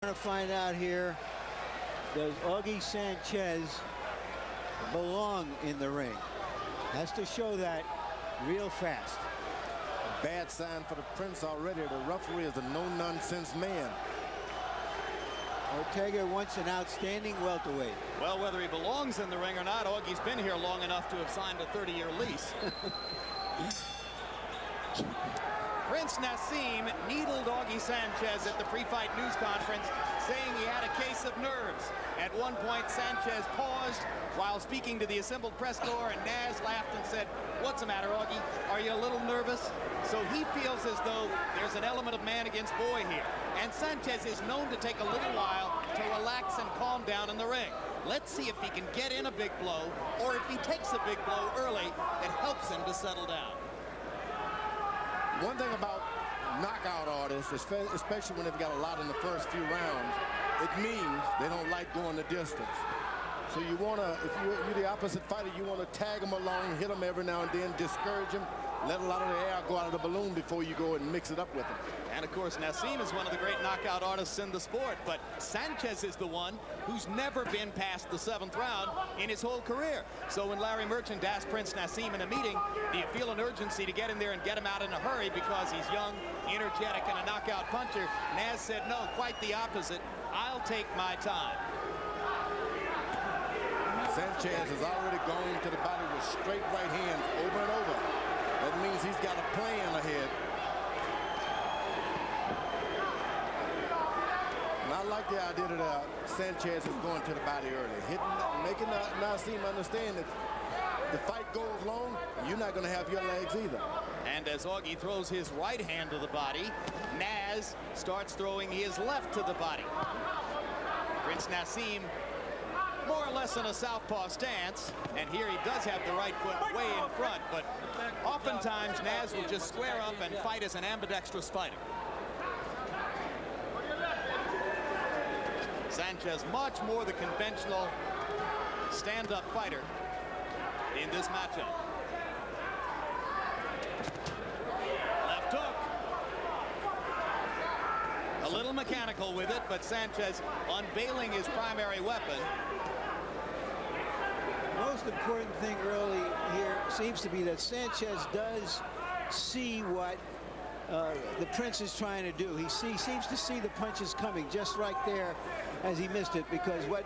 To find out here, does Augie Sanchez belong in the ring? Has to show that real fast. Bad sign for the Prince already. The referee is a no-nonsense man. Ortega wants an outstanding welterweight. Well, whether he belongs in the ring or not, Augie's been here long enough to have signed a 30-year lease. Prince Naseem needled Augie Sanchez at the pre-fight news conference, saying he had a case of nerves. At one point, Sanchez paused while speaking to the assembled press corps, and Naz laughed and said, "What's the matter, Augie? Are you a little nervous?" So he feels as though there's an element of man against boy here. And Sanchez is known to take a little while to relax and calm down in the ring. Let's see if he can get in a big blow, or if he takes a big blow early that helps him to settle down. One thing about knockout artists, especially when they've got a lot in the first few rounds, it means they don't like going the distance. So you want to, if you're the opposite fighter, you want to tag them along, hit them every now and then, discourage them, let a lot of the air go out of the balloon before you go and mix it up with them. And of course, Naseem is one of the great knockout artists in the sport, but Sanchez is the one who's never been past the 7th round in his whole career. So when Larry Merchant asked Prince Naseem in a meeting, do you feel an urgency to get in there and get him out in a hurry because he's young, energetic, and a knockout puncher? Naz said, no, quite the opposite. I'll take my time. Sanchez has already gone to the body with straight right hands over and over. That means he's got a plan ahead. And I like the idea that Sanchez is going to the body early, making Naseem understand that the fight goes long, you're not going to have your legs either. And as Augie throws his right hand to the body, Naz starts throwing his left to the body. Prince Naseem more or less in a southpaw stance, and here he does have the right foot way in front, but oftentimes Naz will just square up and fight as an ambidextrous fighter. Sanchez much more the conventional stand-up fighter in this matchup. Left hook. A little mechanical with it, but Sanchez unveiling his primary weapon. Most important thing early here seems to be that Sanchez does see what the Prince is trying to do. He seems to see the punches coming just right there as he missed it, because what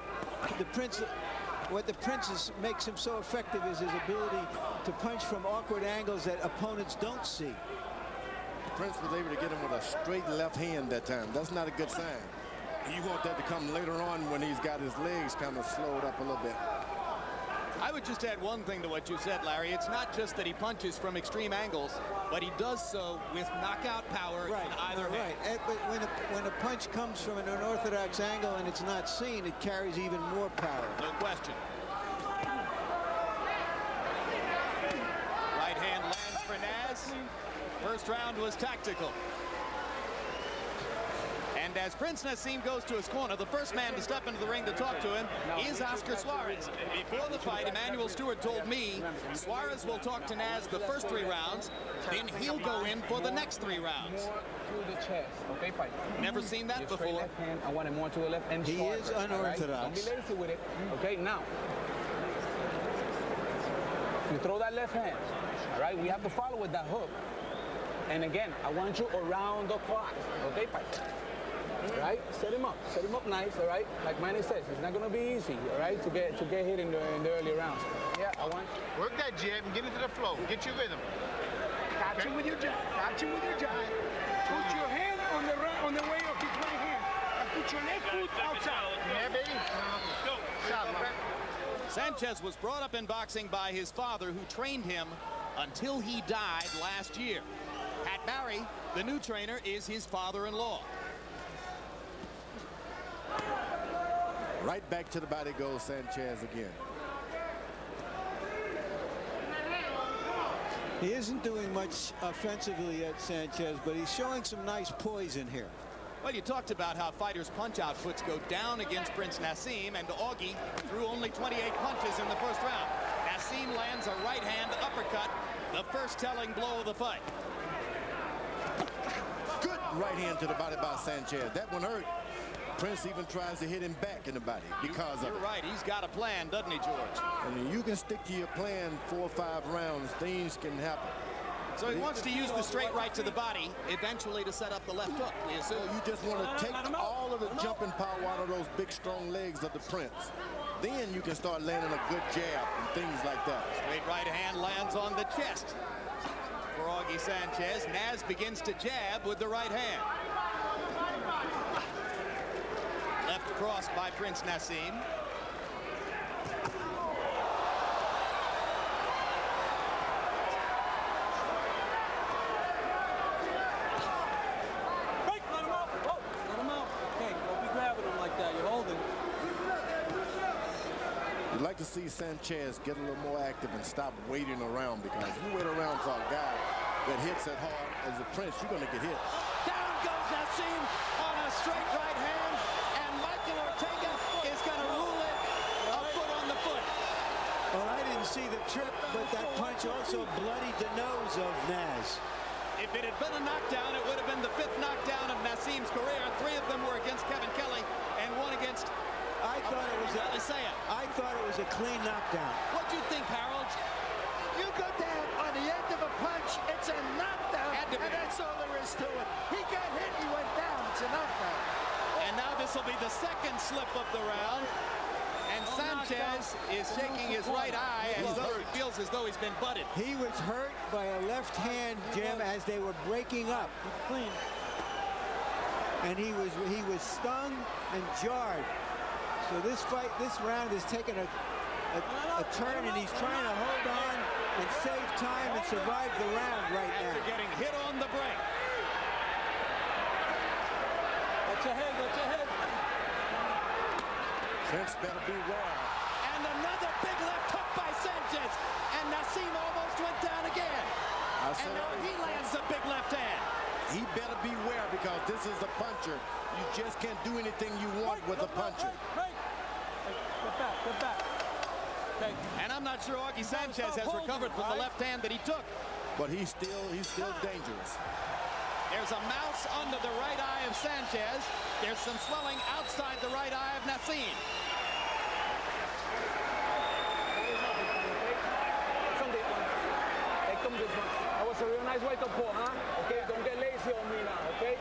the Prince makes him so effective is his ability to punch from awkward angles that opponents don't see. Prince was able to get him with a straight left hand that time. That's not a good sign. You want that to come later on when he's got his legs kind of slowed up a little bit. I would just add one thing to what you said, Larry. It's not just that he punches from extreme angles, but he does so with knockout power in either hand. Right, but when a punch comes from an unorthodox angle and it's not seen, it carries even more power. No question. Right hand lands for Naz. First round was tactical. And as Prince Naseem goes to his corner, the first man to step into the ring to talk to him is Oscar Suarez. Before the fight, Emmanuel Stewart told me Suarez will talk to Naz the first 3 rounds, then he'll go in for the next 3 rounds. To the chest, okay, fight. Never seen that before. Left hand, I want it more to the left and he sharper, is unorthodox. Right? Don't be lazy with it. Okay, now you throw that left hand. All right, we have to follow with that hook. And again, I want you around the clock. Okay, fight. All right, set him up nice. All right, like Manny says, it's not going to be easy. All right, to get hit in the early rounds. Yeah, I want work that jab and get into the flow. Get your rhythm. Catch him with your jab. Catch him with your jab. Put your hand on the way of his right hand, and put your left foot outside. Yeah, baby. Go. Shot, man. Sanchez was brought up in boxing by his father, who trained him until he died last year. Pat Barry, the new trainer, is his father-in-law. Right back to the body goes Sanchez again. He isn't doing much offensively yet, Sanchez, but he's showing some nice poise in here. Well, you talked about how fighters' punch outputs go down against Prince Naseem, and Augie threw only 28 punches in the first round. Naseem lands a right hand uppercut, the first telling blow of the fight. Good right hand to the body by Sanchez. That one hurt. Prince even tries to hit him back in the body because of it. You're right. He's got a plan, doesn't he, George? And you can stick to your plan 4 or 5 rounds, things can happen. So he wants to use the straight right to the body, eventually to set up the left hook, we assume. You just want to take all of the jumping power out of those big, strong legs of the Prince. Then you can start landing a good jab and things like that. Straight right hand lands on the chest for Augie Sanchez. Naz begins to jab with the right hand. Left cross by Prince Naseem. You'd like to see Sanchez get a little more active and stop waiting around, because if you wait around for a guy that hits it hard as a Prince, you're going to get hit. Down goes Naseem on a straight right hand, and Michael Ortega is going to rule it a foot on the foot. Well, I didn't see the trip, but that punch also bloodied the nose of Naz. If it had been a knockdown, it would have been the 5th knockdown of Naseem's career. 3 of them were against Kevin Kelly and 1 against I thought it was a clean knockdown. What do you think, Harold? You go down on the end of a punch, it's a knockdown, and that's all there is to it. He got hit, he went down, it's a knockdown. And now this will be the 2nd slip of the round. And Sanchez is shaking his right eye as though he feels as though he's been butted. He was hurt by a left hand, Jim, as they were breaking up. Clean. And he was stung and jarred. So this round is taking a turn, and he's trying to hold on and save time and survive the round right now. After getting hit on the break. Watch your head, watch your head. Prince better beware. And another big left hook by Sanchez. And Naseem almost went down again. And now he lands a big left hand. He better beware, because this is a puncher. You just can't do anything you want with a puncher. Get back. Okay. And I'm not sure Augie Sanchez has recovered from the left hand that he took. But he's still dangerous. There's a mouse under the right eye of Sanchez. There's some swelling outside the right eye of Naseem. That was a real nice wake-up call, huh? Okay, don't get lazy on me now, okay?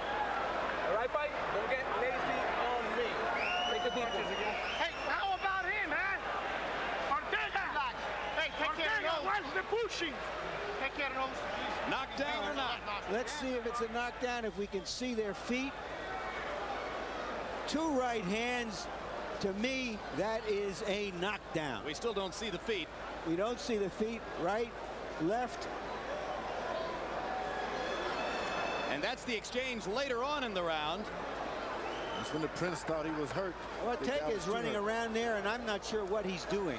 All right, Pike? Don't get lazy on me. Take a deep one. Hey, how about him, huh? Ortega! Hey, take care of Ortega, those. where's the pushing? Take care of those. Knockdown or not? Let's see if it's a knockdown, if we can see their feet. 2 right hands. To me, that is a knockdown. We still don't see the feet. We don't see the feet. Right, left. And that's the exchange later on in the round. That's when the Prince thought he was hurt. Ortega's running around there, and I'm not sure what he's doing.